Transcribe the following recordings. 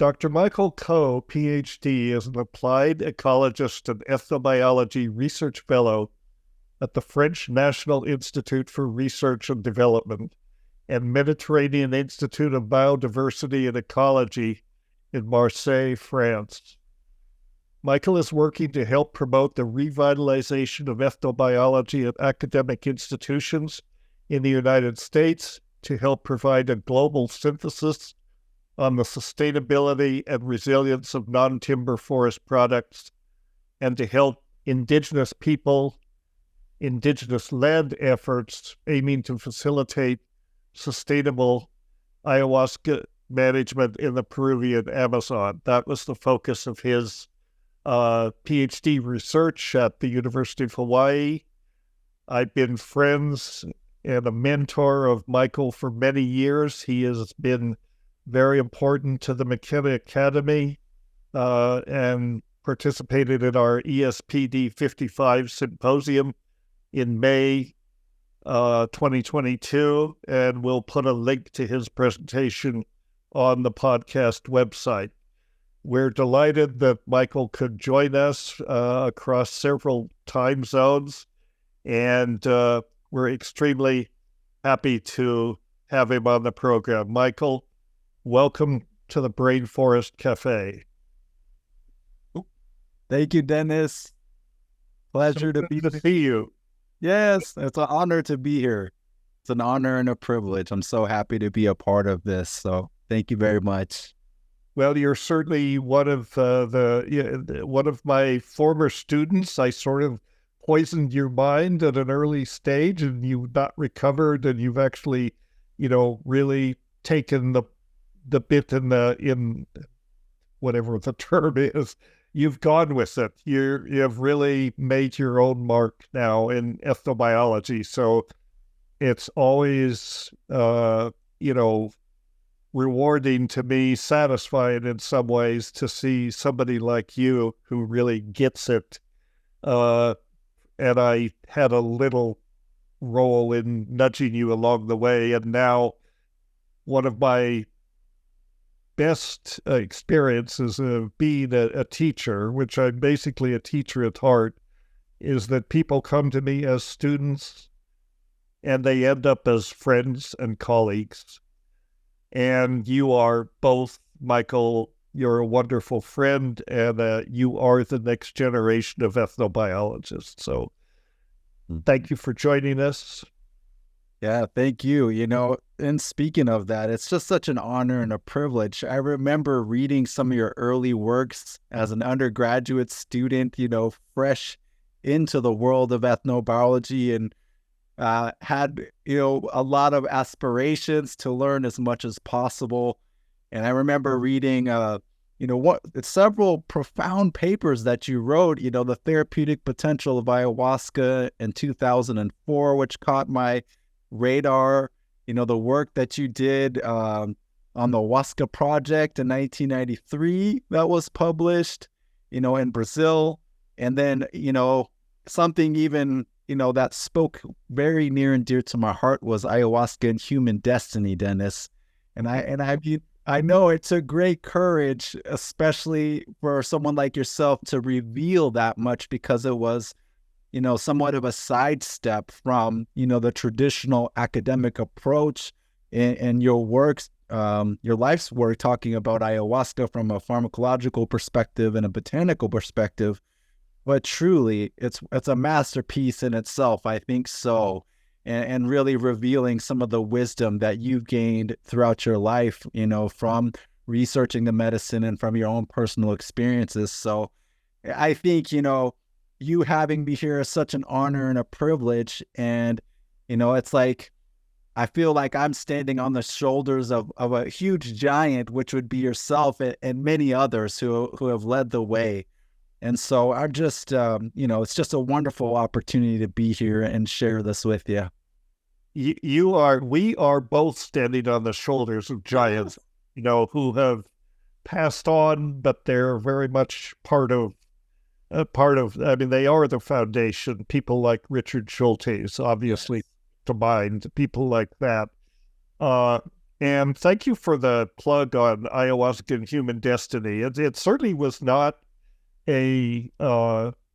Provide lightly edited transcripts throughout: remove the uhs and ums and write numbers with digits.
Dr. Michael Coe, PhD, is an applied ecologist and ethnobiology research fellow at the French National Institute for Research and Development and Mediterranean Institute of Biodiversity and Ecology in Marseille, France. Michael is working to help promote the revitalization of ethnobiology at academic institutions in the United States to help provide a global synthesis on the sustainability and resilience of non-timber forest products, and to help Indigenous people, Indigenous-led efforts aiming to facilitate sustainable ayahuasca management in the Peruvian Amazon. That was the focus of his PhD research at the University of Hawaii. I've been friends and a mentor of Michael for many years. He has been very important to the McKenna Academy and participated in our ESPD 55 symposium in May 2022, and we'll put a link to his presentation on the podcast website. We're delighted that Michael could join us across several time zones, and we're extremely happy to have him on the program. Michael, welcome to the Brain Forest Cafe. Thank you, Dennis. Pleasure to see you. Yes, it's an honor to be here. It's an honor and a privilege. I'm so happy to be a part of this. So thank you very much. Well, you're certainly one of one of my former students. I sort of poisoned your mind at an early stage, and you've not recovered, and you've actually, really taken the bit in whatever the term is. You've gone with it. You've really made your own mark now in ethnobiology. So it's always, rewarding to me, satisfying in some ways to see somebody like you who really gets it. And I had a little role in nudging you along the way. And now one of my best experiences of being a teacher, which I'm basically a teacher at heart, is that people come to me as students and they end up as friends and colleagues. And you are both, Michael, you're a wonderful friend, and you are the next generation of ethnobiologists. So thank you for joining us. Yeah, thank you. And speaking of that, it's just such an honor and a privilege. I remember reading some of your early works as an undergraduate student, fresh into the world of ethnobiology, and had, a lot of aspirations to learn as much as possible. And I remember reading, several profound papers that you wrote, the therapeutic potential of ayahuasca in 2004, which caught my radar, the work that you did on the Ayahuasca Project in 1993 that was published, in Brazil. And then, something even, that spoke very near and dear to my heart was Ayahuasca and Human Destiny, Dennis. And I know it took great courage, especially for someone like yourself, to reveal that much, because it was, somewhat of a sidestep from, the traditional academic approach in your works, your life's work, talking about ayahuasca from a pharmacological perspective and a botanical perspective. But truly, it's a masterpiece in itself, I think so, and really revealing some of the wisdom that you've gained throughout your life, from researching the medicine and from your own personal experiences. So I think, you having me here is such an honor and a privilege. And, it's like, I feel like I'm standing on the shoulders of a huge giant, which would be yourself and many others who have led the way. And so I'm just, it's just a wonderful opportunity to be here and share this with you. We are both standing on the shoulders of giants, who have passed on, but they're very much part of, they are the foundation. People like Richard Schultes, obviously, to mind, people like that. And thank you for the plug on Ayahuasca and Human Destiny. It certainly was not a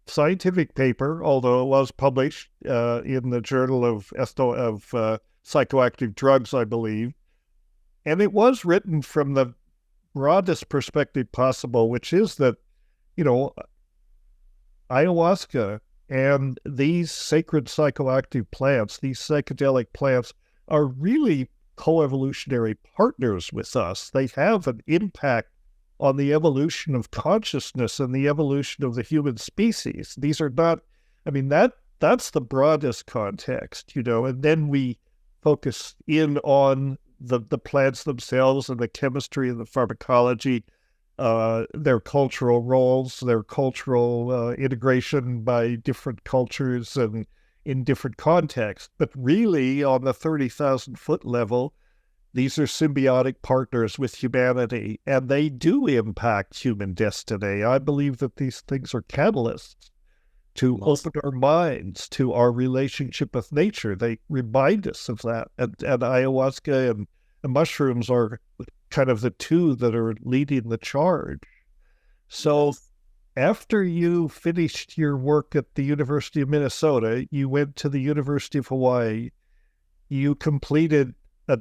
scientific paper, although it was published in the Journal of Psychoactive Drugs, I believe. And it was written from the broadest perspective possible, which is that, ayahuasca and these sacred psychoactive plants, these psychedelic plants, are really coevolutionary partners with us. They have an impact on the evolution of consciousness and the evolution of the human species. These are not, that's the broadest context, and then we focus in on the plants themselves and the chemistry and the pharmacology, their cultural roles, their cultural integration by different cultures and in different contexts. But really, on the 30,000-foot level, these are symbiotic partners with humanity, and they do impact human destiny. I believe that these things are catalysts to open our minds to our relationship with nature. They remind us of that. And ayahuasca and mushrooms are kind of the two that are leading the charge. So after you finished your work at the University of Minnesota, you went to the University of Hawaii. You completed a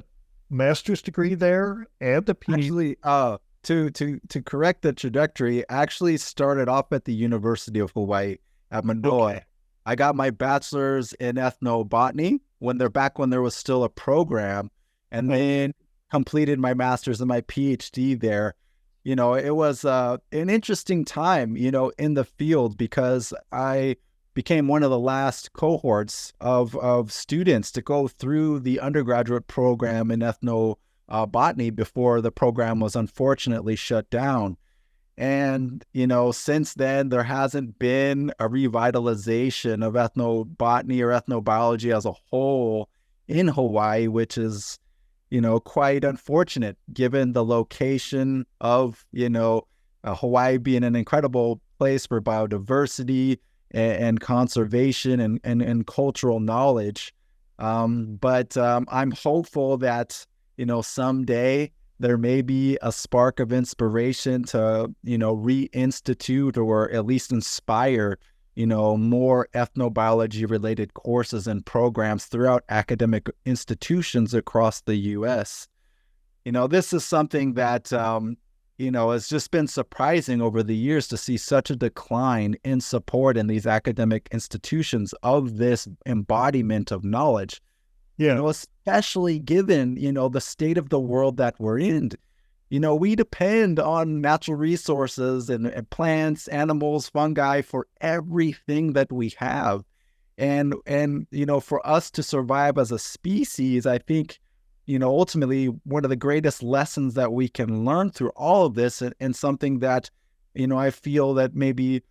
master's degree there and a PhD. Actually, to correct the trajectory, actually started off at the University of Hawaii at Manoa. Okay. I got my bachelor's in ethnobotany when there was still a program, and then completed my master's and my PhD there. It was an interesting time, in the field, because I became one of the last cohorts of students to go through the undergraduate program in ethnobotany before the program was unfortunately shut down. And, since then, there hasn't been a revitalization of ethnobotany or ethnobiology as a whole in Hawaii, which is, quite unfortunate given the location of, Hawaii being an incredible place for biodiversity and conservation and cultural knowledge. But I'm hopeful that, someday there may be a spark of inspiration to, reinstitute or at least inspire, more ethnobiology related courses and programs throughout academic institutions across the U.S. This is something that, has just been surprising over the years to see such a decline in support in these academic institutions of this embodiment of knowledge. Especially given, the state of the world that we're in. We depend on natural resources and plants, animals, fungi for everything that we have. And for us to survive as a species, I think, ultimately one of the greatest lessons that we can learn through all of this, and something that, I feel that maybe,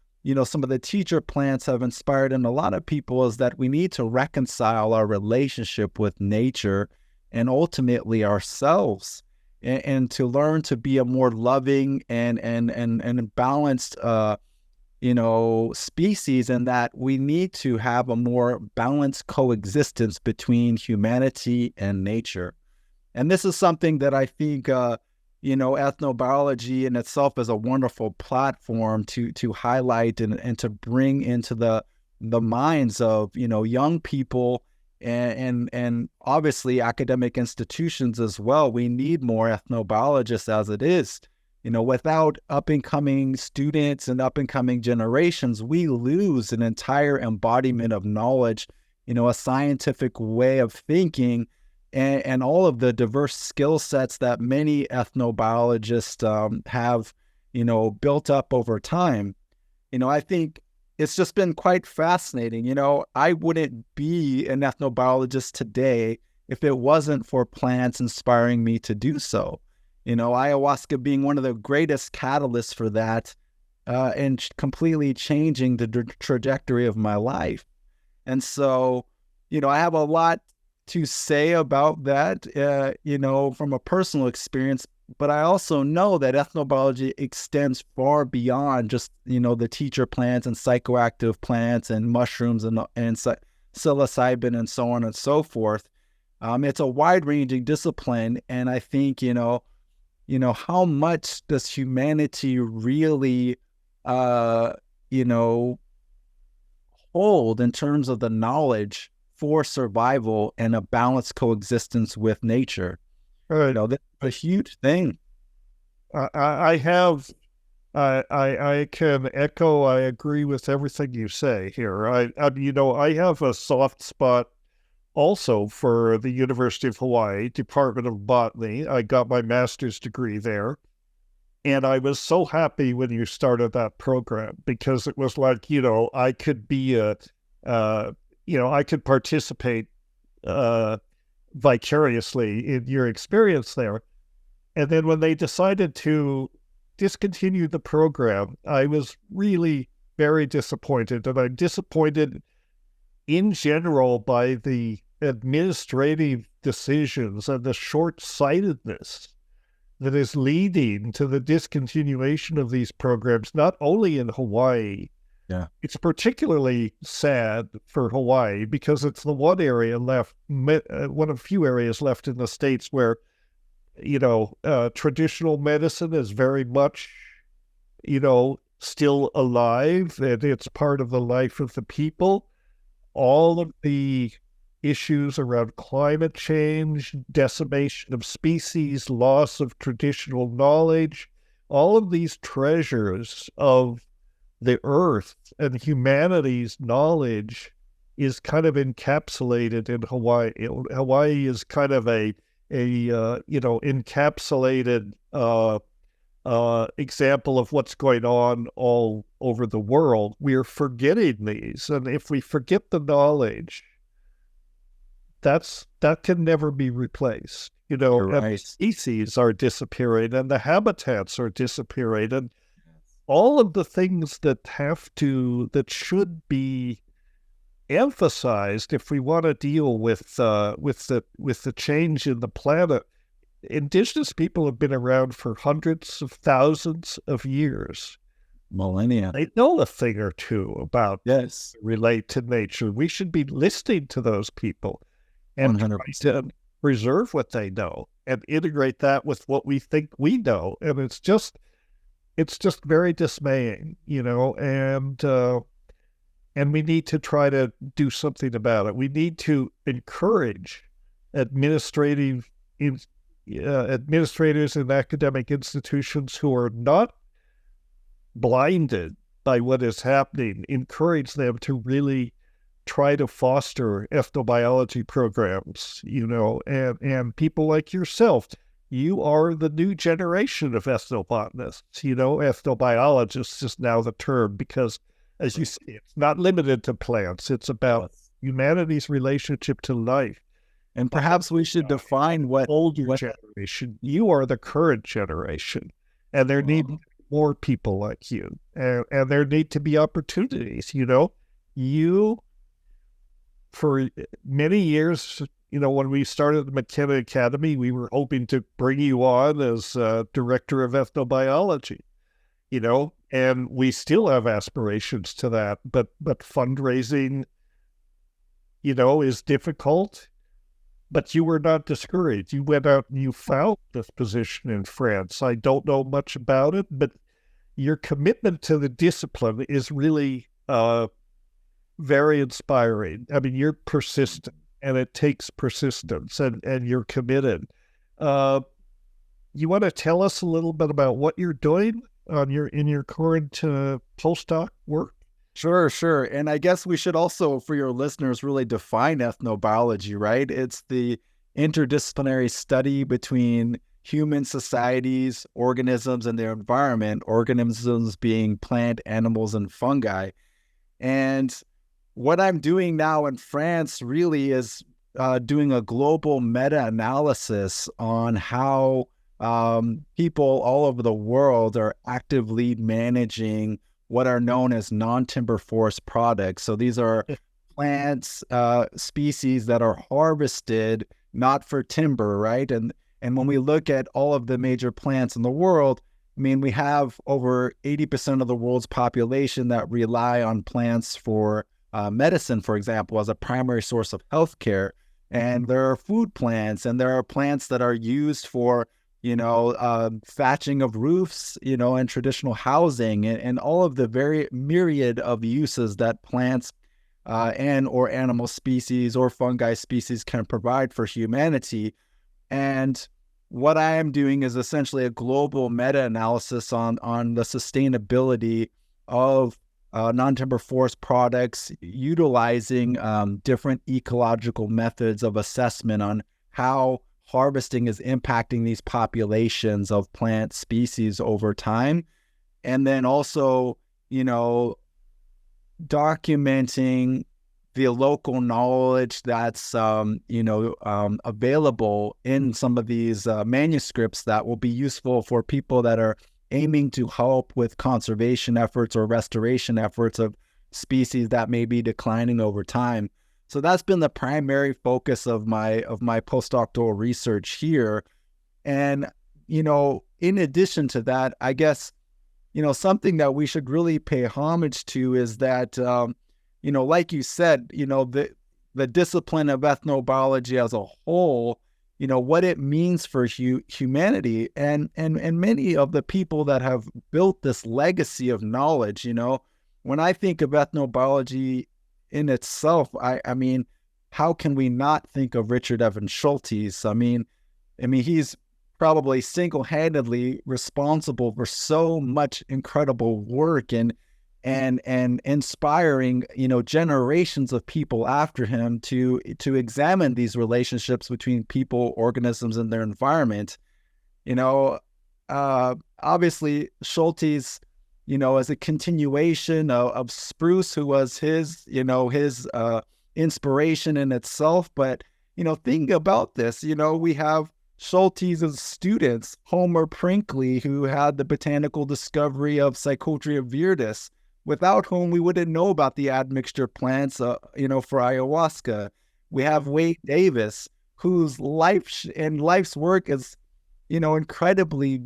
some of the teacher plants have inspired in a lot of people, is that we need to reconcile our relationship with nature and ultimately ourselves, and to learn to be a more loving and balanced, species, and that we need to have a more balanced coexistence between humanity and nature. And this is something that I think, ethnobiology in itself is a wonderful platform to highlight and to bring into the minds of, young people and obviously academic institutions as well. We need more ethnobiologists as it is. Without up-and-coming students and up-and-coming generations, we lose an entire embodiment of knowledge, a scientific way of thinking, and all of the diverse skill sets that many ethnobiologists have, built up over time. I think it's just been quite fascinating. I wouldn't be an ethnobiologist today if it wasn't for plants inspiring me to do so. Ayahuasca being one of the greatest catalysts for that, and completely changing the trajectory of my life. And so, I have a lot to say about that, from a personal experience, but I also know that ethnobiology extends far beyond just, the teacher plants and psychoactive plants and mushrooms and psilocybin and so on and so forth. It's a wide-ranging discipline, and I think, how much does humanity really, hold in terms of the knowledge for survival and a balanced coexistence with nature? Right. That's a huge thing. I can echo. I agree with everything you say here. I have a soft spot also for the University of Hawaii Department of Botany. I got my master's degree there, and I was so happy when you started that program, because it was like, I could be I could participate vicariously in your experience there. And then when they decided to discontinue the program, I was really very disappointed. And I'm disappointed in general by the administrative decisions and the short-sightedness that is leading to the discontinuation of these programs, not only in Hawaii. Yeah. It's particularly sad for Hawaii because it's the one area left, one of few areas left in the States where, traditional medicine is very much, still alive, and it's part of the life of the people. All of the issues around climate change, decimation of species, loss of traditional knowledge, all of these treasures of the earth and humanity's knowledge is kind of encapsulated in Hawaii. Hawaii is kind of a encapsulated example of what's going on all over the world. We are forgetting these, and if we forget the knowledge, that can never be replaced. Right. And the species are disappearing, and the habitats are disappearing, and all of the things that should be emphasized if we want to deal with the change in the planet. Indigenous people have been around for hundreds of thousands of years. Millennia. They know a thing or two about relate to nature. We should be listening to those people and 100%. try to preserve what they know and integrate that with what we think we know. And it's just very dismaying, and we need to try to do something about it. We need to encourage administrators in academic institutions who are not blinded by what is happening, encourage them to really try to foster ethnobiology programs, and people like yourself. You are the new generation of ethnobotanists. Ethnobiologists is now the term because, as you say, it's not limited to plants. It's about humanity's relationship to life. And perhaps we should define what older generation. You are the current generation, and there need more people like you, and there need to be opportunities. You, for many years, when we started the McKenna Academy, we were hoping to bring you on as director of ethnobiology, and we still have aspirations to that, but fundraising, is difficult. But you were not discouraged. You went out and you found this position in France. I don't know much about it, but your commitment to the discipline is really very inspiring. I mean, you're persistent, and it takes persistence, and you're committed. You want to tell us a little bit about what you're doing in your current postdoc work? Sure. And I guess we should also, for your listeners, really define ethnobiology, right? It's the interdisciplinary study between human societies, organisms, and their environment, organisms being plant, animals, and fungi. And what I'm doing now in France really is doing a global meta-analysis on how people all over the world are actively managing what are known as non-timber forest products. So these are plants, species that are harvested not for timber, right? And when we look at all of the major plants in the world, I mean, we have over 80% of the world's population that rely on plants for medicine, for example, as a primary source of healthcare. And there are food plants, and there are plants that are used for, thatching of roofs, and traditional housing, and all of the very myriad of uses that plants and or animal species or fungi species can provide for humanity. And what I am doing is essentially a global meta-analysis on the sustainability of non-timber forest products, utilizing different ecological methods of assessment on how harvesting is impacting these populations of plant species over time. And then also, documenting the local knowledge that's available in some of these manuscripts that will be useful for people that are aiming to help with conservation efforts or restoration efforts of species that may be declining over time. So that's been the primary focus of my postdoctoral research here. And in addition to that, I guess something that we should really pay homage to is that like you said, the discipline of ethnobiology as a whole, what it means for humanity and many of the people that have built this legacy of knowledge. When I think of ethnobiology in itself, I mean, how can we not think of Richard Evans Schultes? I mean, he's probably single-handedly responsible for so much incredible work and inspiring, generations of people after him to examine these relationships between people, organisms, and their environment. Obviously Schultes, as a continuation of Spruce, who was his inspiration in itself. But, think about this, we have Schultes' students, Homer Prinkley, who had the botanical discovery of Psychotria viridis, without whom we wouldn't know about the admixture plants, for ayahuasca. We have Wade Davis, whose life's work is, incredibly,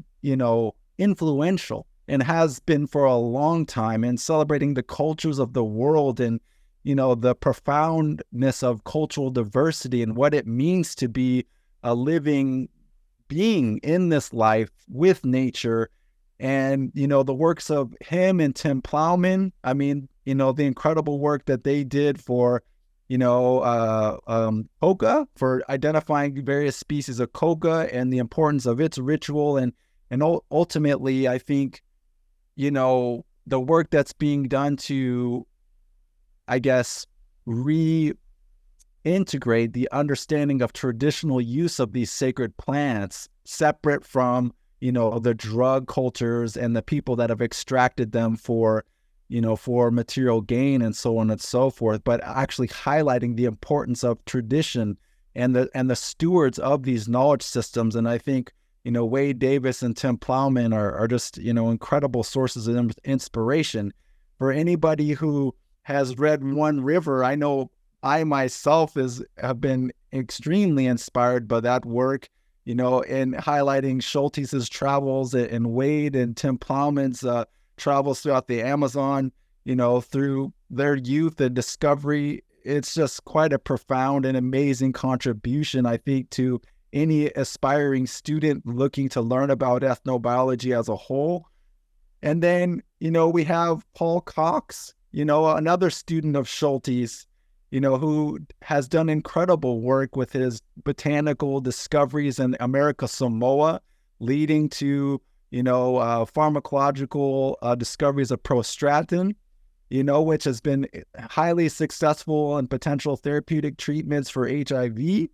influential and has been for a long time, in celebrating the cultures of the world and, the profoundness of cultural diversity and what it means to be a living being in this life with nature. And, the works of him and Tim Plowman, I mean, the incredible work that they did for, coca, for identifying various species of coca and the importance of its ritual. And ultimately, I think, the work that's being done to, I guess, reintegrate the understanding of traditional use of these sacred plants separate from, the drug cultures and the people that have extracted them for material gain and so on and so forth, but actually highlighting the importance of tradition and the stewards of these knowledge systems. And I think, Wade Davis and Tim Plowman are just, incredible sources of inspiration for anybody who has read One River. I know I myself have been extremely inspired by that work, in highlighting Schultes' travels and Wade and Tim Plowman's travels throughout the Amazon, through their youth and discovery. It's just quite a profound and amazing contribution, I think, to any aspiring student looking to learn about ethnobiology as a whole. And then, we have Paul Cox, another student of Schultes, who has done incredible work with his botanical discoveries in America Samoa, leading to, pharmacological discoveries of prostratin, which has been highly successful in potential therapeutic treatments for HIV.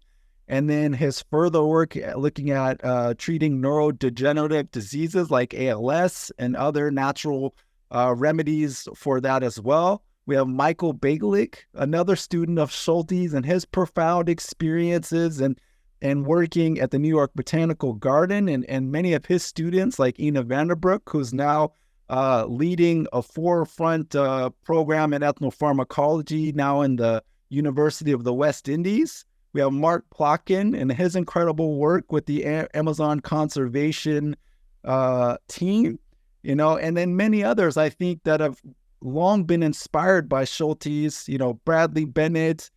And then his further work looking at treating neurodegenerative diseases like ALS and other natural remedies for that as well. We have Michael Bagalik, another student of Schultes, and his profound experiences and working at the New York Botanical Garden, and many of his students like Ina Vanderbroek, who's now leading a forefront program in ethnopharmacology now in the University of the West Indies. We have Mark Plotkin and his incredible work with the Amazon conservation team, and then many others, I think, that have long been inspired by Schultes, Bradley Bennett,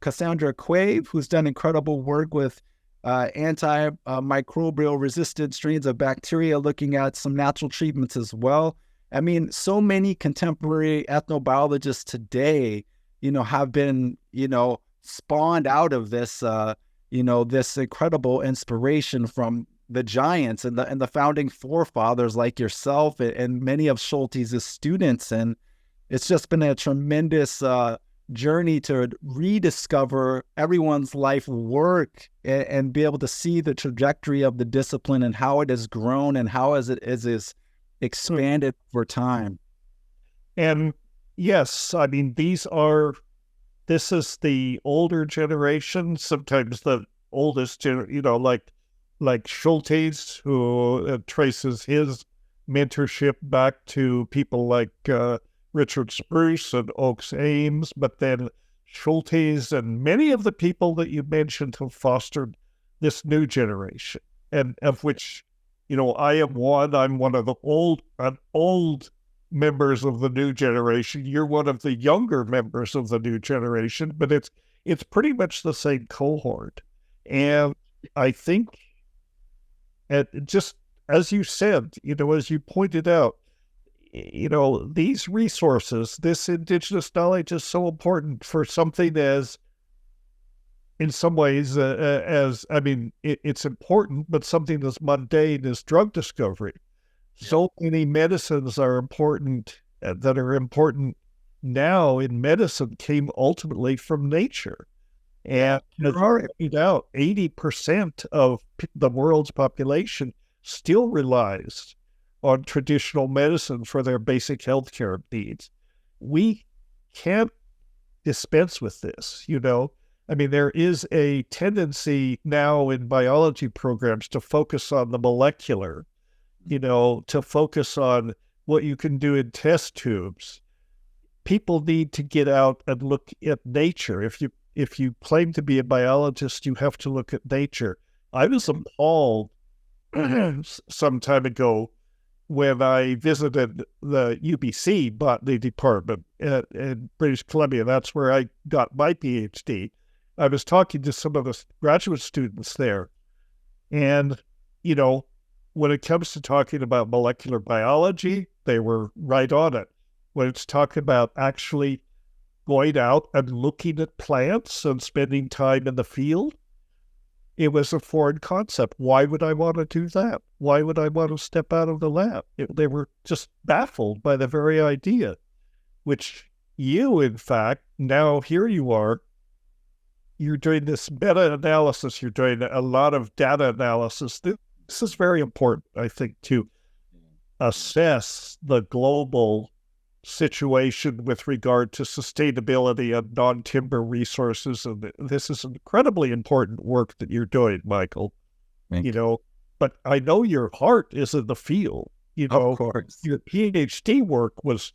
Cassandra Quave, who's done incredible work with antimicrobial resistant strains of bacteria, looking at some natural treatments as well. I mean, so many contemporary ethnobiologists today, have been, spawned out of this, this incredible inspiration from the giants and the founding forefathers like yourself and many of Schultes' students. And it's just been a tremendous journey to rediscover everyone's life work and be able to see the trajectory of the discipline and how it has grown and how it is expanded over time. And yes, I mean, this is the older generation, sometimes the oldest, like Schultes, who traces his mentorship back to people like Richard Spruce and Oakes Ames, but then Schultes and many of the people that you mentioned have fostered this new generation, and of which, I am one. I'm one of the old members of the new generation. You're one of the younger members of the new generation, but it's pretty much the same cohort. And I think, just as you said, as you pointed out, these resources, this indigenous knowledge is so important for something as, in some ways, it's important, but something as mundane as drug discovery. So many medicines are important, that are important now in medicine came ultimately from nature. And as I pointed out, 80% of the world's population still relies on traditional medicine for their basic healthcare needs. We can't dispense with this, there is a tendency now in biology programs to focus on the molecular, to focus on what you can do in test tubes. People need to get out and look at nature. If you claim to be a biologist, you have to look at nature. I was appalled some time ago when I visited the UBC botany department in British Columbia. That's where I got my PhD. I was talking to some of the graduate students there. And, when it comes to talking about molecular biology, they were right on it. When it's talking about actually going out and looking at plants and spending time in the field, it was a foreign concept. Why would I want to do that? Why would I want to step out of the lab? They were just baffled by the very idea, which you, in fact, now here you are, you're doing this meta-analysis, you're doing a lot of data analysis. This is very important, I think, to assess the global situation with regard to sustainability and non-timber resources. And this is incredibly important work that you're doing, Michael. But I know your heart is in the field. Of course. Your PhD work was,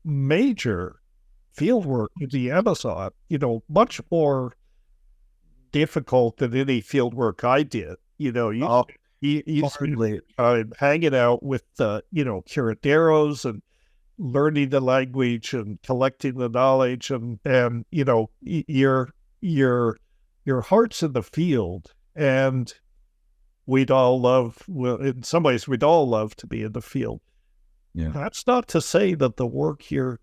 major field work in the Amazon, much more difficult than any field work I did. You spent time hanging out with, curaderos and learning the language and collecting the knowledge, and your heart's in the field, and in some ways we'd all love to be in the field. Yeah. That's not to say that the work you're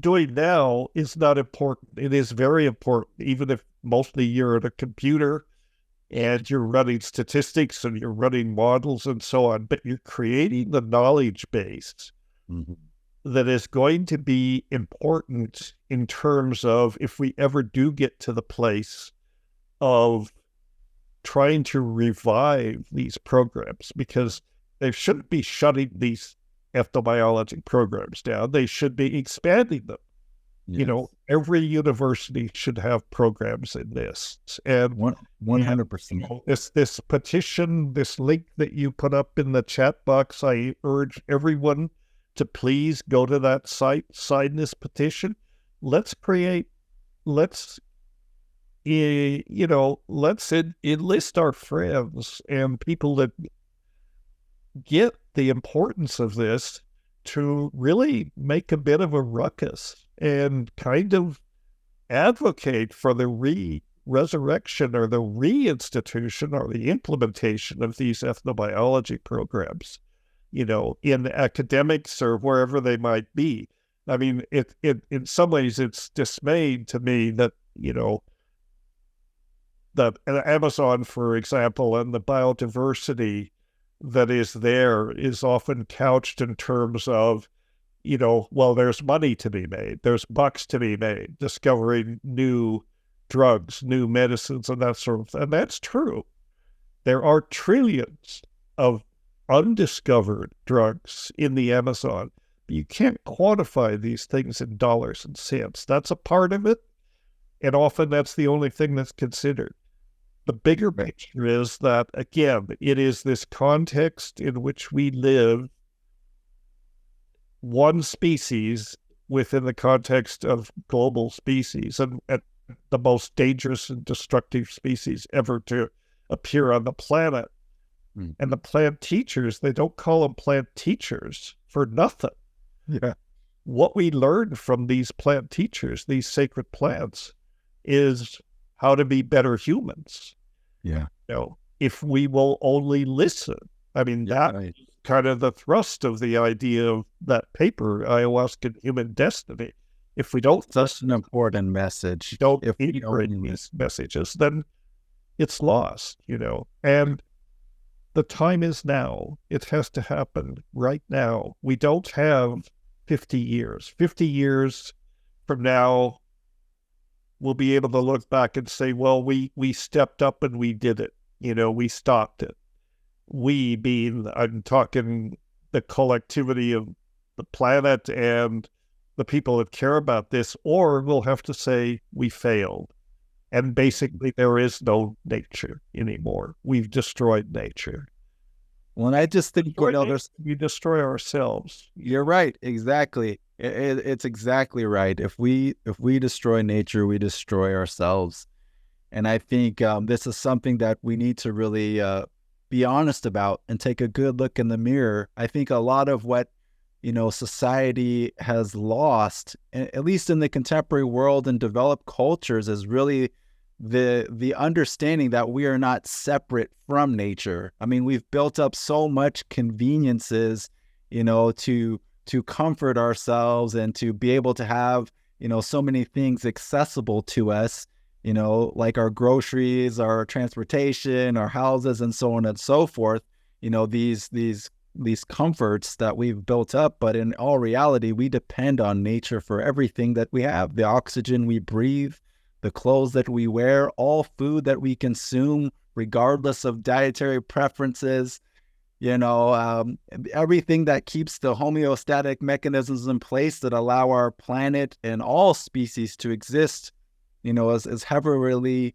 doing now is not important. It is very important, even if mostly you're at a computer and you're running statistics and you're running models and so on, but you're creating the knowledge base that is going to be important in terms of if we ever do get to the place of trying to revive these programs, because they shouldn't be shutting these ethnobiology programs down. They should be expanding them. Yes. Every university should have programs in this. And 100%. This petition, this link that you put up in the chat box, I urge everyone to please go to that site, sign this petition. Let's enlist our friends and people that get the importance of this to really make a bit of a ruckus and kind of advocate for the resurrection or the reinstitution or the implementation of these ethnobiology programs, in academics or wherever they might be. I mean, in some ways, it's dismaying to me that, the Amazon, for example, and the biodiversity that is there is often couched in terms of, well, there's money to be made, there's bucks to be made, discovering new drugs, new medicines, and that sort of thing. And that's true. There are trillions of undiscovered drugs in the Amazon. But you can't quantify these things in dollars and cents. That's a part of it, and often that's the only thing that's considered. The bigger picture is that, again, it is this context in which we live, one species within the context of global species, and the most dangerous and destructive species ever to appear on the planet. And the plant teachers, they don't call them plant teachers for nothing. Yeah. What we learn from these plant teachers, these sacred plants, is how to be better humans. Yeah. If we will only listen. I mean, that's kind of the thrust of the idea of that paper, Ayahuasca and Human Destiny. If we don't, such an important message. Don't integrate these messages, then it's lost, And the time is now. It has to happen right now. We don't have 50 years. 50 years from now, we'll be able to look back and say, well, we stepped up and we did it. We stopped it. We being, I'm talking the collectivity of the planet and the people that care about this, or we'll have to say we failed. And basically there is no nature anymore. We've destroyed nature. Well, and I just think, we destroy ourselves. You're right. Exactly. It's exactly right. If we destroy nature, we destroy ourselves. And I think this is something that we need to really be honest about and take a good look in the mirror. I think a lot of what, society has lost, at least in the contemporary world and developed cultures, is really the understanding that we are not separate from nature. I mean, we've built up so much conveniences, to comfort ourselves and to be able to have, so many things accessible to us, like our groceries, our transportation, our houses, and so on and so forth, these comforts that we've built up. But in all reality, we depend on nature for everything that we have, the oxygen we breathe, the clothes that we wear, all food that we consume, regardless of dietary preferences, everything that keeps the homeostatic mechanisms in place that allow our planet and all species to exist, is heavily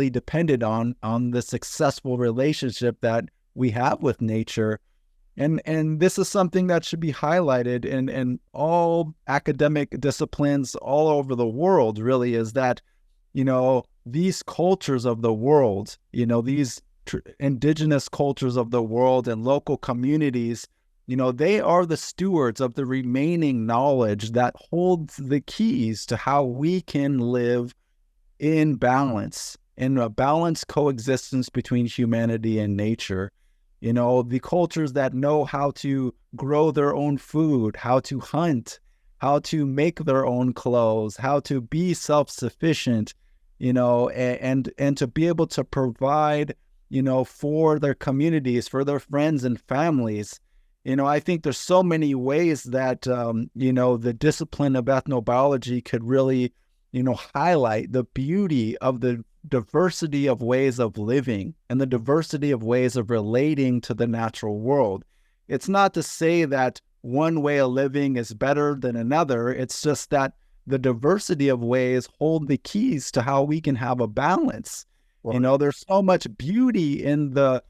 dependent on the successful relationship that we have with nature. And this is something that should be highlighted in all academic disciplines all over the world, really, is that, these cultures of the world, these indigenous cultures of the world and local communities, they are the stewards of the remaining knowledge that holds the keys to how we can live in balance, in a balanced coexistence between humanity and nature. The cultures that know how to grow their own food, how to hunt, how to make their own clothes, how to be self-sufficient, and to be able to provide, for their communities, for their friends and families. I think there's so many ways that, the discipline of ethnobiology could really, highlight the beauty of the diversity of ways of living and the diversity of ways of relating to the natural world. It's not to say that one way of living is better than another. It's just that the diversity of ways hold the keys to how we can have a balance. Right. There's so much beauty in the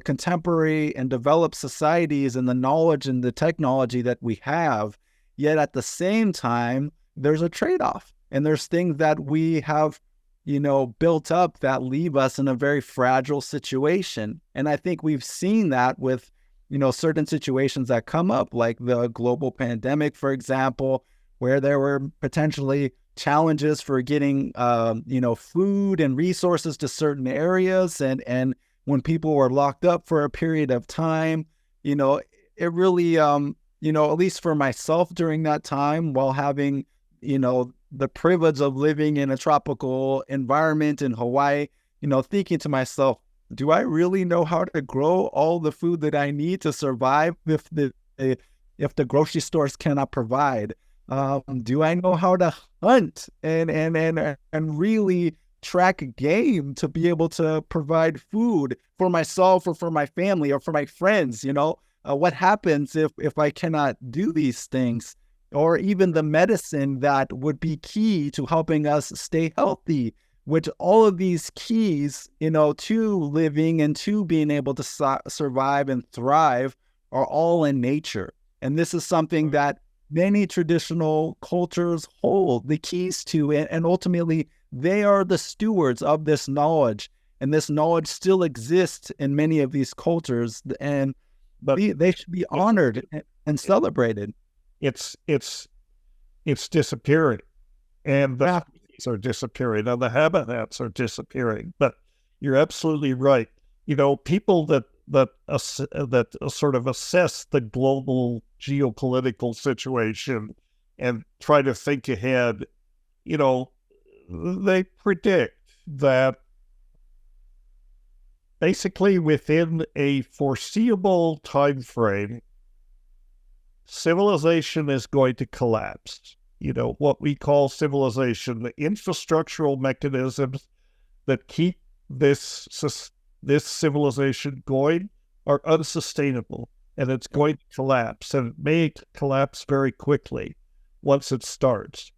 contemporary and developed societies and the knowledge and the technology that we have. Yet at the same time, there's a trade-off, and there's things that we have, built up that leave us in a very fragile situation. And I think we've seen that with, certain situations that come up, like the global pandemic, for example, where there were potentially challenges for getting, food and resources to certain areas. And when people were locked up for a period of time, it really, at least for myself during that time, while having, the privilege of living in a tropical environment in Hawaii, thinking to myself, do I really know how to grow all the food that I need to survive if the grocery stores cannot provide? Do I know how to hunt and really track game to be able to provide food for myself or for my family or for my friends? What happens if I cannot do these things? Or even the medicine that would be key to helping us stay healthy, which all of these keys, to living and to being able to survive and thrive are all in nature. And this is something that many traditional cultures hold the keys to, and ultimately they are the stewards of this knowledge. And this knowledge still exists in many of these cultures, and they should be honored and celebrated. It's disappearing, and the species are disappearing, and the habitats are disappearing. But you're absolutely right. People that sort of assess the global geopolitical situation and try to think ahead, they predict that basically within a foreseeable time frame, civilization is going to collapse. What we call civilization, the infrastructural mechanisms that keep this civilization going are unsustainable, and it's going to collapse, and it may collapse very quickly once it starts.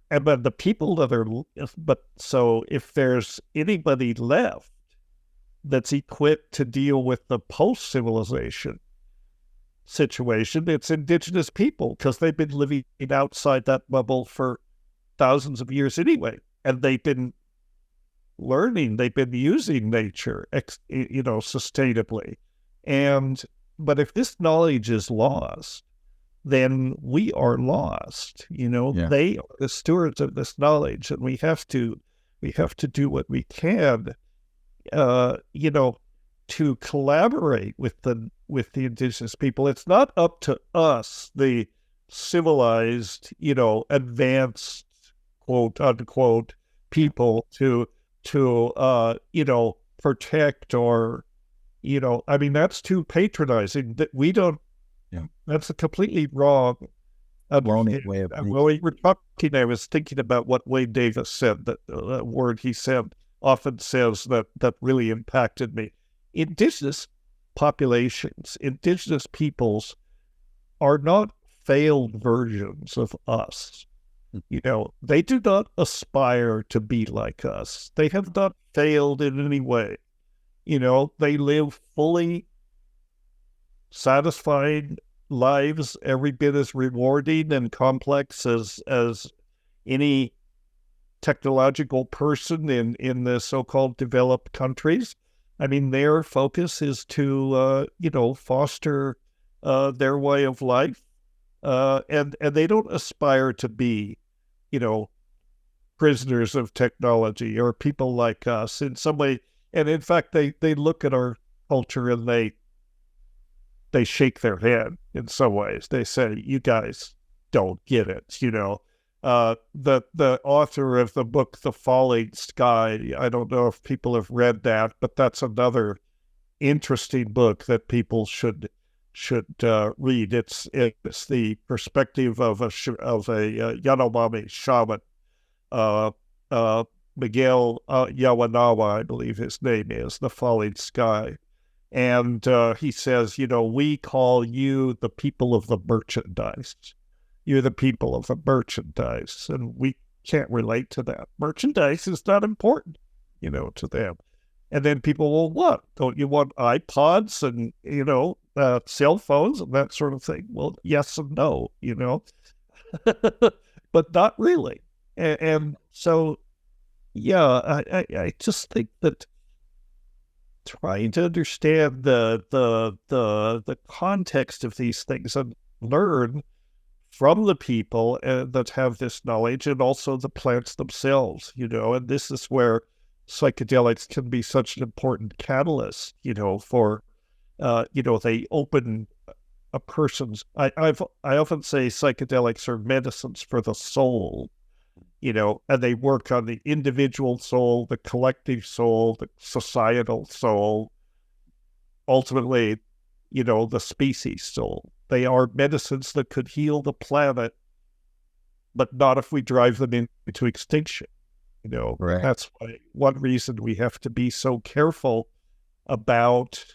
But the people that are, so if there's anybody left that's equipped to deal with the post-civilization situation, it's indigenous people, because they've been living outside that bubble for thousands of years anyway, and they've been learning, they've been using nature, sustainably. But if this knowledge is lost, then we are lost. They are the stewards of this knowledge, and we have to do what we can, to collaborate with the indigenous people. It's not up to us, the civilized, advanced, quote unquote, people to protect, or that's too patronizing. That we don't. Yeah. That's a completely wrong way of thinking. When we were talking, I was thinking about what Wayne Davis said, that word he said often says that really impacted me. Indigenous populations, indigenous peoples are not failed versions of us. They do not aspire to be like us. They have not failed in any way. They live fully satisfying lives, every bit as rewarding and complex as any technological person in the so-called developed countries. Their focus is to, foster their way of life, and they don't aspire to be, prisoners of technology or people like us in some way. And in fact, they look at our culture and they shake their head in some ways. They say, "You guys don't get it." The author of the book The Falling Sky, I don't know if people have read that, but that's another interesting book that people should read. It's the perspective of a Yanomami shaman, Miguel Yawanawa, I believe his name is, The Falling Sky. And he says, we call you the people of the merchandise. You're the people of the merchandise, and we can't relate to that. Merchandise is not important, to them. And then people, well, what? Don't you want iPods and, cell phones and that sort of thing? Well, yes and no, but not really. And so, yeah, I just think that trying to understand the context of these things and learn from the people that have this knowledge, and also the plants themselves, and this is where psychedelics can be such an important catalyst, for, they open a person's, I often say psychedelics are medicines for the soul, and they work on the individual soul, the collective soul, the societal soul, ultimately, the species soul. They are medicines that could heal the planet, but not if we drive them into extinction. Right. That's one reason we have to be so careful about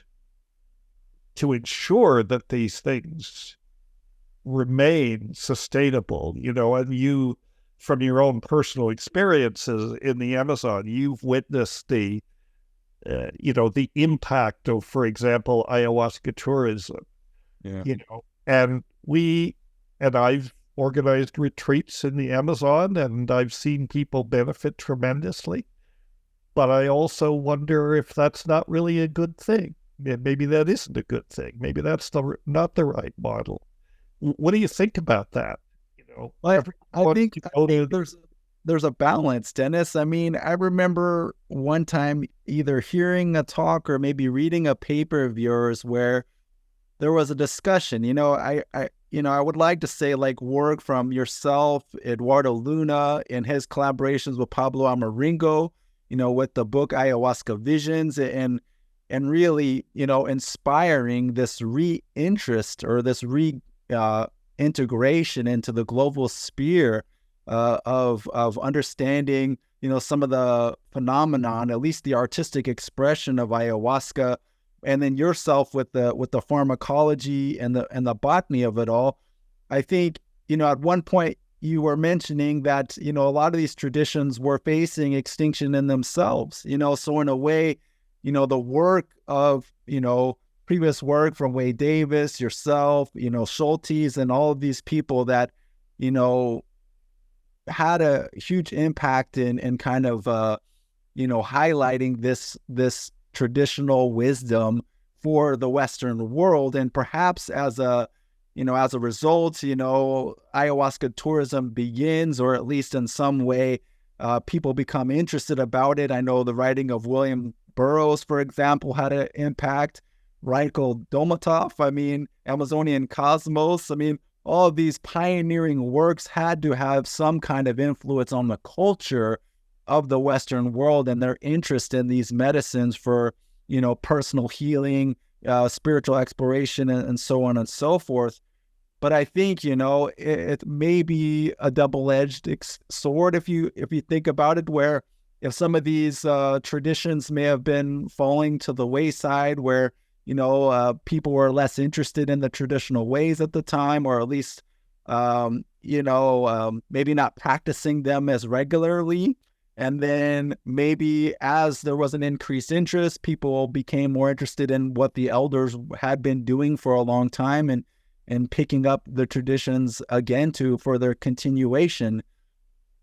to ensure that these things remain sustainable, and you, from your own personal experiences in the Amazon, you've witnessed the impact of, for example, ayahuasca tourism, Yeah. And I've organized retreats in the Amazon, and I've seen people benefit tremendously. But I also wonder if that's not really a good thing. Maybe that isn't a good thing. Maybe that's not the right model. What do you think about that? I think there's a balance, Dennis. I mean, I remember one time either hearing a talk or maybe reading a paper of yours where there was a discussion. I would like to say, like, work from yourself, Eduardo Luna, in his collaborations with Pablo Amaringo, with the book Ayahuasca Visions, and really, inspiring this reinterest or this integration into the global sphere of understanding, some of the phenomenon, at least the artistic expression of ayahuasca, and then yourself with the pharmacology and the botany of it all. I think, at one point you were mentioning that, a lot of these traditions were facing extinction in themselves, so in a way, the work of, previous work from Wade Davis, yourself, Schultes, and all of these people that, had a huge impact in kind of, highlighting this traditional wisdom for the Western world. And perhaps as a result, ayahuasca tourism begins, or at least in some way, people become interested about it. I know the writing of William Burroughs, for example, had an impact. Reinhold Domatov, Amazonian Cosmos, all of these pioneering works had to have some kind of influence on the culture of the Western world and their interest in these medicines for, personal healing, spiritual exploration, and so on and so forth. But I think, it may be a double-edged sword if you think about it, where if some of these traditions may have been falling to the wayside, where people were less interested in the traditional ways at the time, or at least, maybe not practicing them as regularly. And then maybe as there was an increased interest, people became more interested in what the elders had been doing for a long time, and picking up the traditions again for their continuation.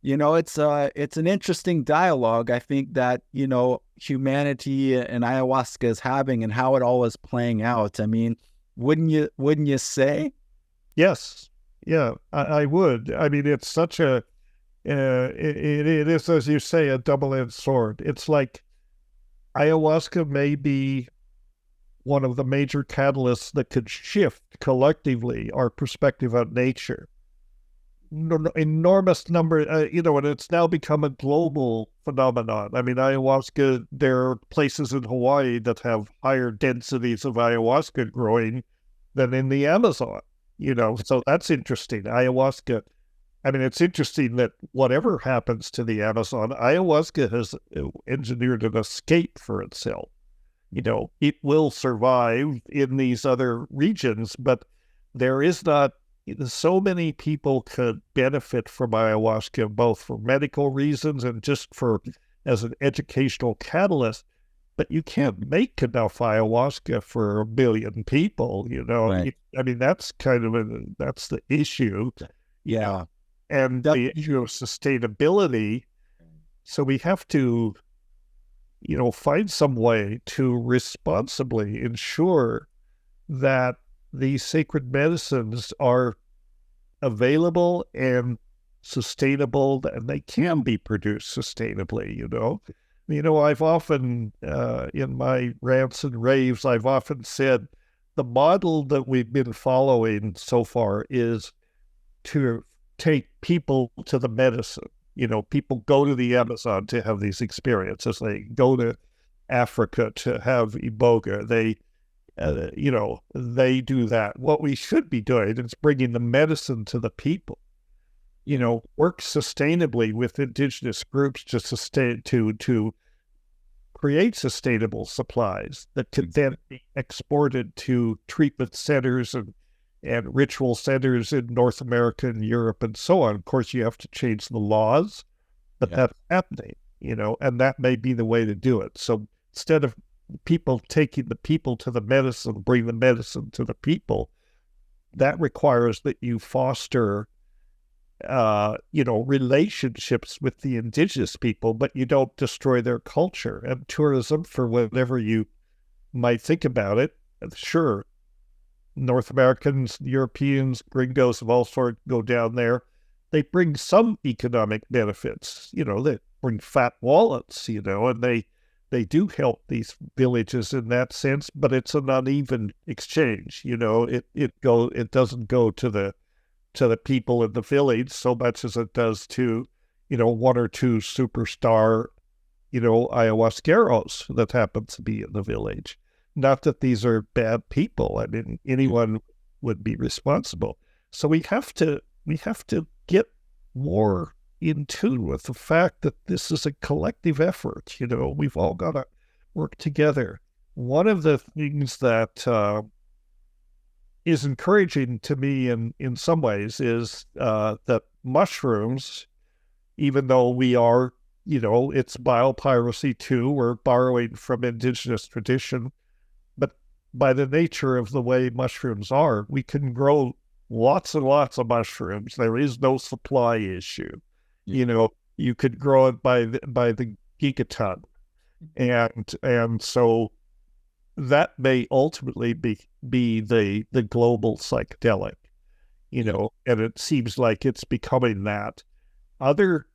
It's an interesting dialogue, I think, that, humanity and ayahuasca is having, and how it all is playing out. Wouldn't you say? Yes. Yeah, I would. It's such a, it is, as you say, a double-edged sword. It's like ayahuasca may be one of the major catalysts that could shift collectively our perspective on nature. Enormous number, and it's now become a global phenomenon. Ayahuasca, there are places in Hawaii that have higher densities of ayahuasca growing than in the Amazon, so that's interesting. Ayahuasca, it's interesting that whatever happens to the Amazon, ayahuasca has engineered an escape for itself. It will survive in these other regions, but there is not, so many people could benefit from ayahuasca, both for medical reasons and just as an educational catalyst. But you can't make enough ayahuasca for 1 billion people, Right. That's that's the issue. Yeah. And the issue of sustainability. So we have to, find some way to responsibly ensure that these sacred medicines are available and sustainable, and they can be produced sustainably, I've often, in my rants and raves, I've often said the model that we've been following so far is to take people to the medicine. People go to the Amazon to have these experiences. They go to Africa to have iboga. They do that. What we should be doing is bringing the medicine to the people. Work sustainably with indigenous groups to create sustainable supplies that could then be exported to treatment centers and ritual centers in North America and Europe and so on. Of course, you have to change the laws, but that's happening, and that may be the way to do it. So instead of people taking the people to the medicine, bring the medicine to the people, that requires that you foster relationships with the indigenous people, but you don't destroy their culture. And tourism, for whatever you might think about it, sure, North Americans, Europeans, gringos of all sorts go down there. They bring some economic benefits, they bring fat wallets, and they do help these villages in that sense, but it's an uneven exchange. It doesn't go to the people in the village so much as it does to, one or two superstar, ayahuasqueros that happen to be in the village. Not that these are bad people. I mean, anyone would be responsible. So we have to get more in tune with the fact that this is a collective effort. We've all got to work together. One of the things that is encouraging to me in some ways is that mushrooms, even though we are, it's biopiracy too, we're borrowing from indigenous tradition, but by the nature of the way mushrooms are, we can grow lots and lots of mushrooms. There is no supply issue. You could grow it by the gigaton. And so that may ultimately be the global psychedelic, and it seems like it's becoming that. Other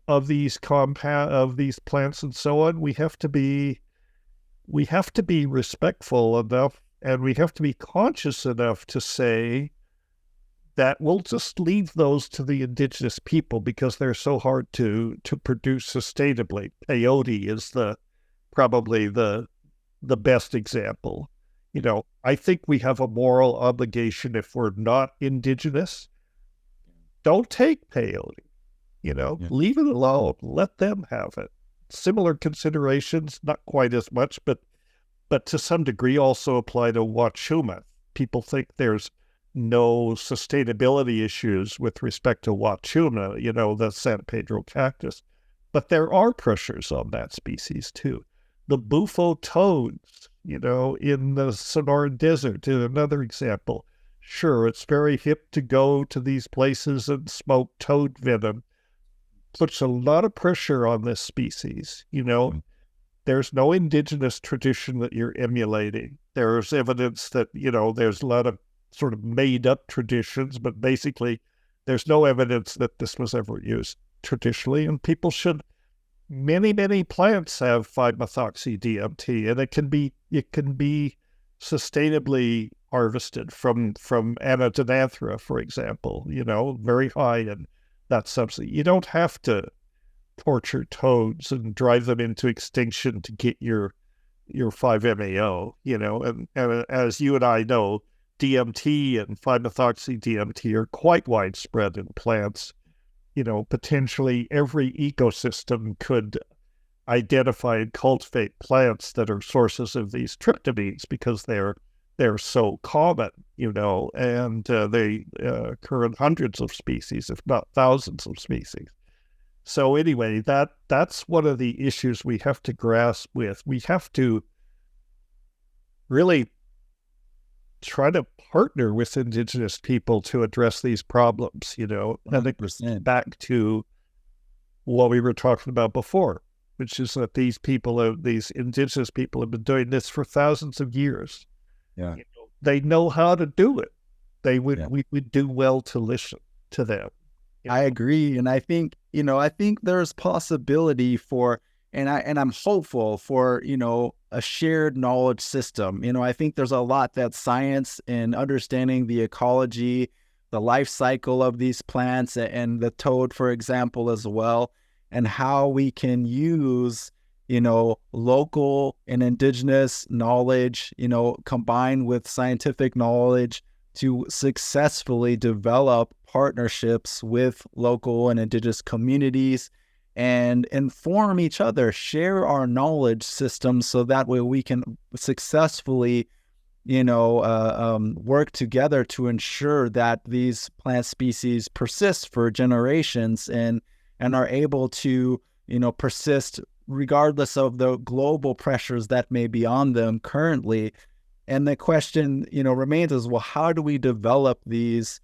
of these plants and so on, we have to be respectful enough, and we have to be conscious enough to say that we'll just leave those to the indigenous people because they're so hard to produce sustainably. Peyote is probably the best example. I think we have a moral obligation if we're not indigenous. Don't take peyote, leave it alone. Let them have it. Similar considerations, not quite as much, but to some degree also apply to Wachuma. People think there's no sustainability issues with respect to Wachuma, the San Pedro cactus. But there are pressures on that species too. The bufo toads, in the Sonoran Desert is another example. Sure, it's very hip to go to these places and smoke toad venom. Puts a lot of pressure on this species. There's no indigenous tradition that you're emulating. There's evidence that, there's a lot of sort of made up traditions, but basically there's no evidence that this was ever used traditionally. And many plants have 5-methoxy-DMT, and it can be sustainably harvested from Anadenanthera, for example, very high in that substance. You don't have to torture toads and drive them into extinction to get your 5-MeO, and as you and I know, DMT and 5-methoxy-DMT are quite widespread in plants. Potentially every ecosystem could identify and cultivate plants that are sources of these tryptamines because they're so common, and they occur in hundreds of species, if not thousands of species. So anyway, that's one of the issues we have to grasp with. We have to really try to partner with indigenous people to address these problems, and it goes back to what we were talking about before, which is that these indigenous people have been doing this for thousands of years. Yeah. They know how to do it. We would do well to listen. to them. I agree. And I think, I think there's possibility for, and I'm hopeful for, a shared knowledge system. I think there's a lot that science and understanding the ecology, the life cycle of these plants and the toad, for example, as well, and how we can use, local and indigenous knowledge, combined with scientific knowledge to successfully develop partnerships with local and indigenous communities and inform each other, share our knowledge systems so that way we can successfully, work together to ensure that these plant species persist for generations and are able to, persist regardless of the global pressures that may be on them currently. And the question, remains is, well, how do we develop these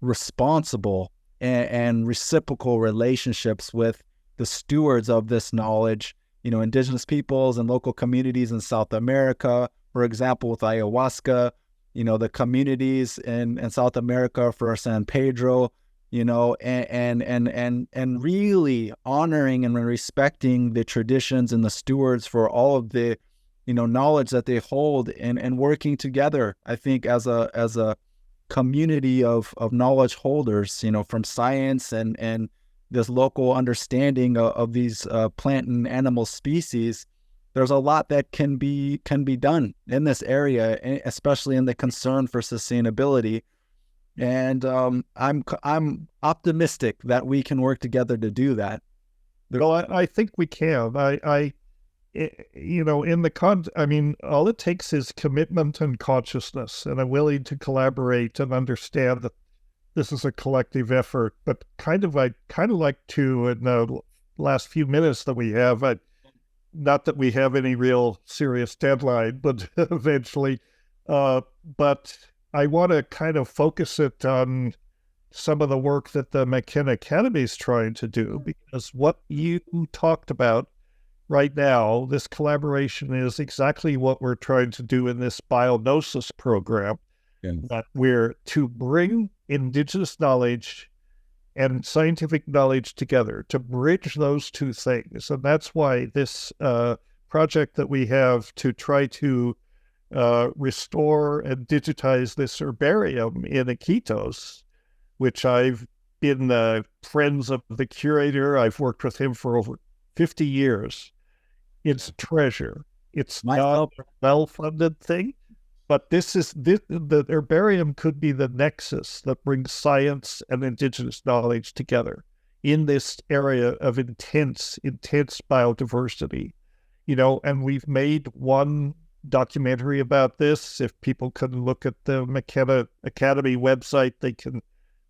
responsible and reciprocal relationships with the stewards of this knowledge, indigenous peoples and local communities in South America, for example, with ayahuasca, the communities in South America for San Pedro, and really honoring and respecting the traditions and the stewards for all of the, knowledge that they hold and working together, I think, as a community of knowledge holders, from science and this local understanding of these plant and animal species. There's a lot that can be done in this area, especially in the concern for sustainability. And I'm optimistic that we can work together to do that. Well, I think we can. All it takes is commitment and consciousness, and I'm willing to collaborate and understand that this is a collective effort. But I'd kind of like to, in the last few minutes that we have, not that we have any real serious deadline, but eventually, but I want to kind of focus it on some of the work that the McKenna Academy is trying to do, because what you talked about right now, this collaboration is exactly what we're trying to do in this Biognosis program, that we're to bring indigenous knowledge and scientific knowledge together, to bridge those two things. And that's why this project that we have to try to restore and digitize this herbarium in Iquitos, which I've been friends of the curator. I've worked with him for over 50 years. It's a treasure. It's not a well-funded thing, but the herbarium could be the nexus that brings science and indigenous knowledge together in this area of intense biodiversity. And we've made one documentary about this. If people can look at the McKenna Academy website, they can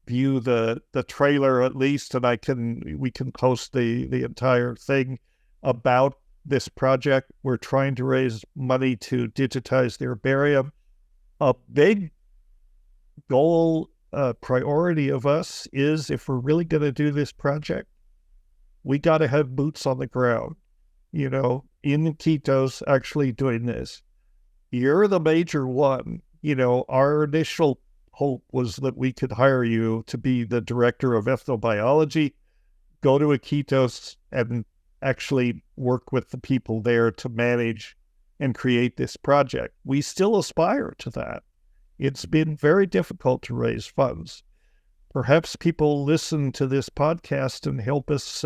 view the trailer at least, and we can post the entire thing about this project. We're trying to raise money to digitize the herbarium. A big goal, priority of us is, if we're really going to do this project, we got to have boots on the ground, in Iquitos actually doing this. You're the major one. Our initial hope was that we could hire you to be the director of ethnobiology, go to Iquitos and actually work with the people there to manage and create this project. We still aspire to that. It's been very difficult to raise funds. Perhaps people listen to this podcast and help us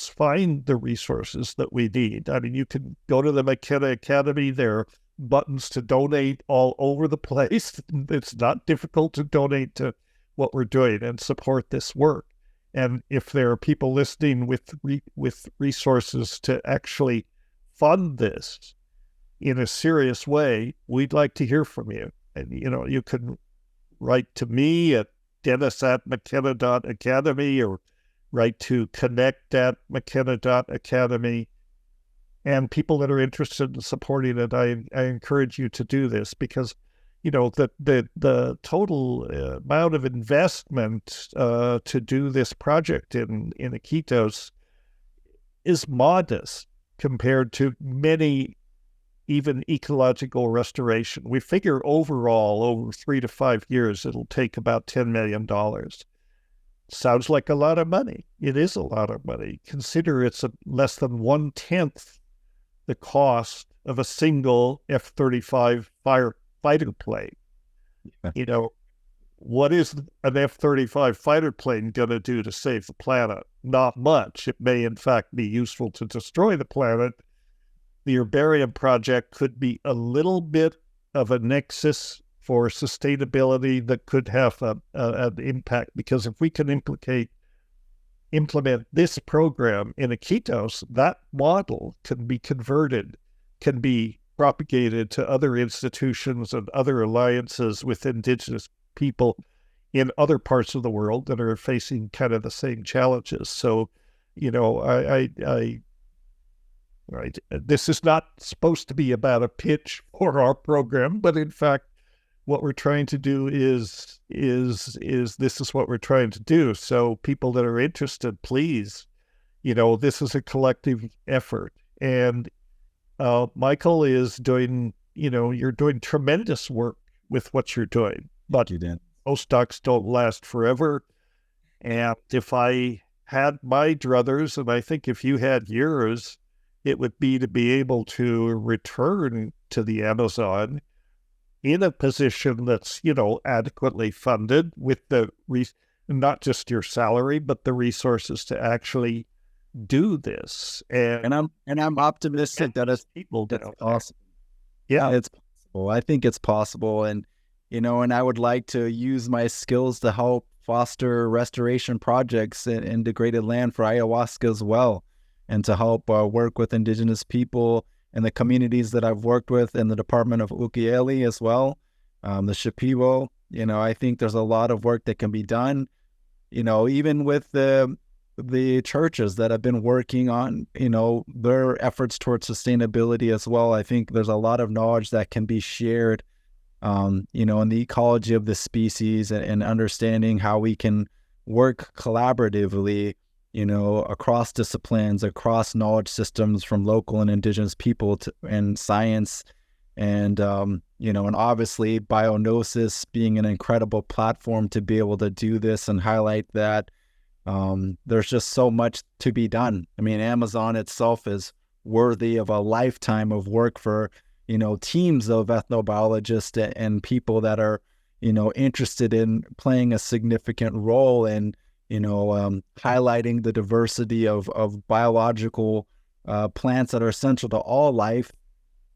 find the resources that we need. I mean, you can go to the McKenna Academy. There are buttons to donate all over the place. It's not difficult to donate to what we're doing and support this work. And if there are people listening with resources to actually fund this in a serious way, we'd like to hear from you. And, you can write to me at dennis@mckenna.academy or write to connect@mckenna.academy. And people that are interested in supporting it, I encourage you to do this, because the total amount of investment to do this project in Iquitos is modest compared to many even ecological restoration. We figure overall, over 3 to 5 years, it'll take about $10 million. Sounds like a lot of money. It is a lot of money. Consider it's less than 1/10 the cost of a single F-35 fighter plane. You know, what is an F-35 fighter plane going to do to save the planet? Not much. It may, in fact, be useful to destroy the planet. The Herbarium project could be a little bit of a nexus for sustainability that could have an impact, because if we can implement this program in Iquitos, that model can be converted, can be propagated to other institutions and other alliances with Indigenous people in other parts of the world that are facing kind of the same challenges. So, you know, this is not supposed to be about a pitch for our program, but in fact, what we're trying to do is this is what we're trying to do. So people that are interested, please, you know, this is a collective effort. And Michael is doing, you know, you're doing tremendous work with what you're doing. But you did. Postdocs don't last forever. And if I had my druthers, and I think if you had yours, it would be to be able to return to the Amazon in a position that's, you know, adequately funded with not just your salary, but the resources to actually do this. And I'm optimistic that it's possible. Yeah, it's possible. I think it's possible. And, you know, and I would like to use my skills to help foster restoration projects in degraded land for ayahuasca as well, and to help work with Indigenous people and the communities that I've worked with in the Department of Ukiele as well, the Shipibo. You know, I think there's a lot of work that can be done, you know, even with the churches that have been working on, you know, their efforts towards sustainability as well. I think there's a lot of knowledge that can be shared, you know, in the ecology of the species and understanding how we can work collaboratively, you know, across disciplines, across knowledge systems from local and Indigenous people and science. And, you know, and obviously Biognosis being an incredible platform to be able to do this and highlight that. There's just so much to be done. I mean, Amazon itself is worthy of a lifetime of work for, you know, teams of ethnobiologists and people that are, you know, interested in playing a significant role in, you know, highlighting the diversity of biological plants that are essential to all life,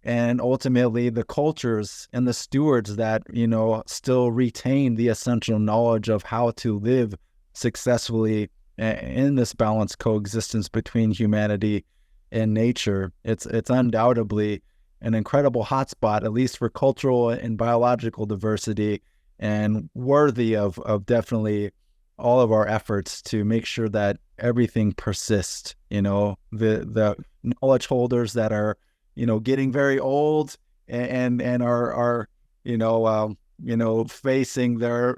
and ultimately the cultures and the stewards that, you know, still retain the essential knowledge of how to live successfully in this balanced coexistence between humanity and nature. It's undoubtedly an incredible hotspot, at least for cultural and biological diversity, and worthy of definitely all of our efforts to make sure that everything persists. You know, the knowledge holders that are, you know, getting very old and are you know, facing their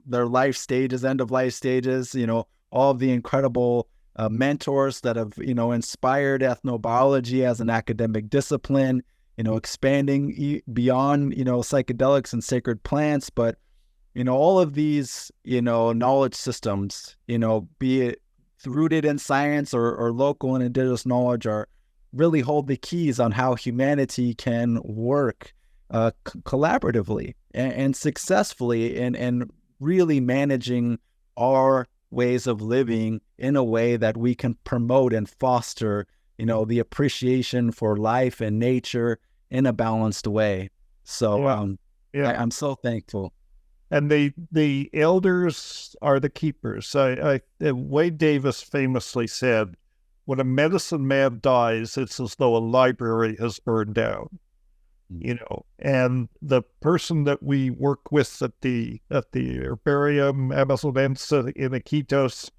life stages, end of life stages, you know, all of the incredible mentors that have, you know, inspired ethnobiology as an academic discipline, you know, expanding beyond, you know, psychedelics and sacred plants. But, you know, all of these, you know, knowledge systems, you know, be it rooted in science or local and Indigenous knowledge, are really hold the keys on how humanity can work collaboratively and successfully and really managing our ways of living in a way that we can promote and foster, you know, the appreciation for life and nature in a balanced way. So I'm so thankful. And the elders are the keepers. Wade Davis famously said, when a medicine man dies, it's as though a library has burned down. You know, and the person that we work with at the Herbarium Amazonense in Iquitos,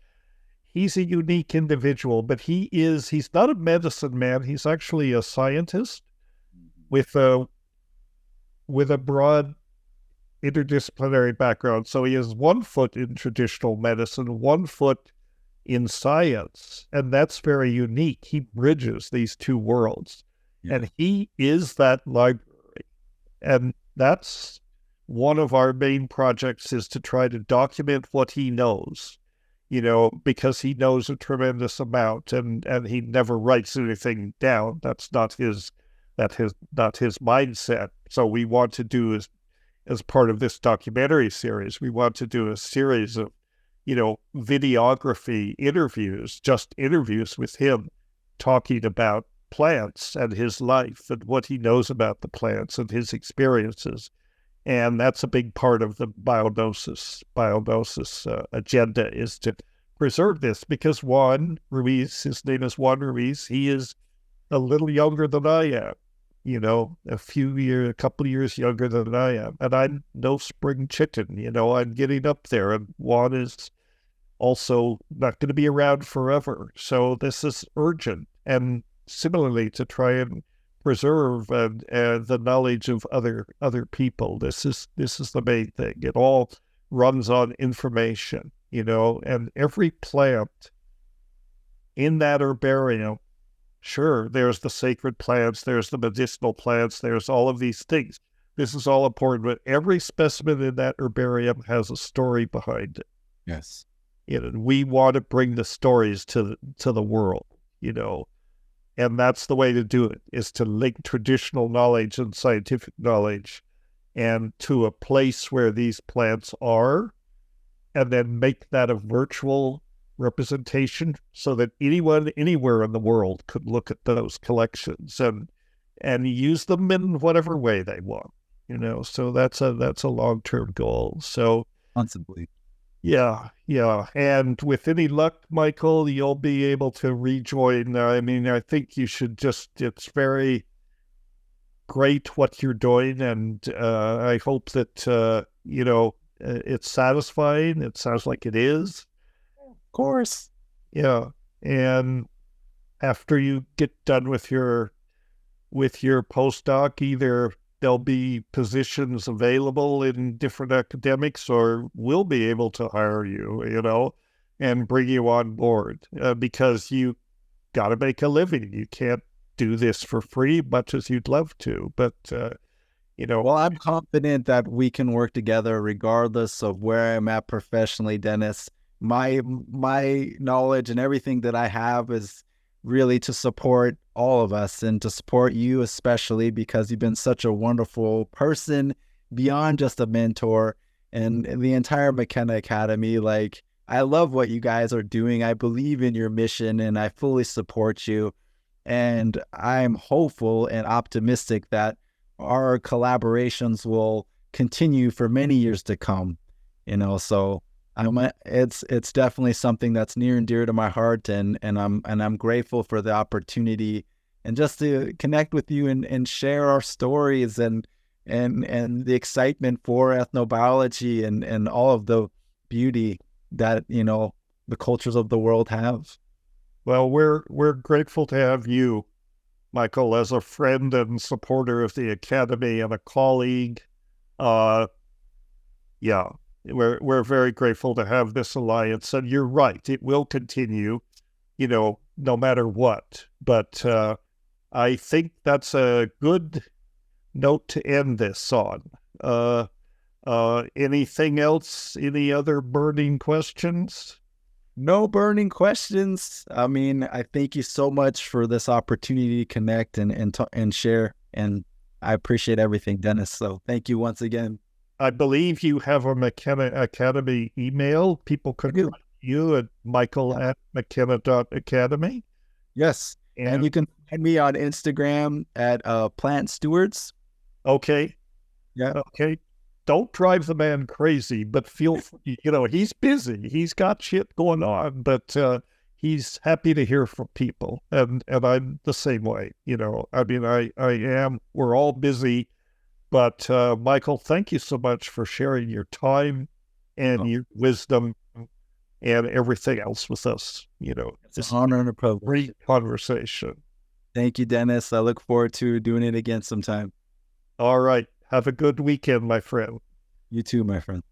he's a unique individual, but he's not a medicine man. He's actually a scientist with a broad interdisciplinary background. So he has 1 foot in traditional medicine, 1 foot in science, and that's very unique. He bridges these two worlds. And he is that library. And that's one of our main projects, is to try to document what he knows, because he knows a tremendous amount, and he never writes anything down. That's not his mindset. So we want to do, as part of this documentary series, we want to do a series of, videography interviews, just interviews with him, talking about plants and his life and what he knows about the plants and his experiences. And that's a big part of the Biognosis agenda, is to preserve this, because Juan Ruiz, his name is Juan Ruiz, he is a little younger than I am, a couple of years younger than I am. And I'm no spring chicken, I'm getting up there, and Juan is also not going to be around forever. So this is urgent. And similarly, to try and preserve the knowledge of other people. This is the main thing. It all runs on information, and every plant in that herbarium, sure, there's the sacred plants, there's the medicinal plants, there's all of these things. This is all important, but every specimen in that herbarium has a story behind it. Yes. And we want to bring the stories to the world, And that's the way to do it, is to link traditional knowledge and scientific knowledge and to a place where these plants are, and then make that a virtual representation so that anyone anywhere in the world could look at those collections and use them in whatever way they want, So that's a long-term goal. So Possibly. Yeah. And with any luck, Michael, you'll be able to rejoin. I think you should it's very great what you're doing. And I hope that, it's satisfying. It sounds like it is. Of course. Yeah. And after you get done with your postdoc, either there'll be positions available in different academics, or we'll be able to hire you, and bring you on board, because you got to make a living. You can't do this for free, much as you'd love to. But, Well, I'm confident that we can work together regardless of where I'm at professionally, Dennis. My knowledge and everything that I have is really to support all of us, and to support you especially, because you've been such a wonderful person beyond just a mentor, and the entire McKenna Academy. Like, I love what you guys are doing. I believe in your mission, and I fully support you. And I'm hopeful and optimistic that our collaborations will continue for many years to come. So it's definitely something that's near and dear to my heart, and I'm grateful for the opportunity and just to connect with you and share our stories and the excitement for ethnobiology and all of the beauty that the cultures of the world have. Well, we're grateful to have you, Michael, as a friend and supporter of the Academy and a colleague. We're very grateful to have this alliance, and you're right, it will continue, no matter what. But I think that's a good note to end this on. Anything else? Any other burning questions? No burning questions. I thank you so much for this opportunity to connect and share, and I appreciate everything, Dennis. So thank you once again. I believe you have a McKenna Academy email. People could write you at michael@mckenna.academy. Yes. And you can find me on Instagram at Plant Stewards. Okay. Yeah. Okay. Don't drive the man crazy, but feel free. He's busy. He's got shit going on, but he's happy to hear from people. And I'm the same way, I am. We're all busy. But Michael, thank you so much for sharing your time and your wisdom and everything else with us. It's an honor and a privilege. Great conversation. Thank you, Dennis. I look forward to doing it again sometime. All right. Have a good weekend, my friend. You too, my friend.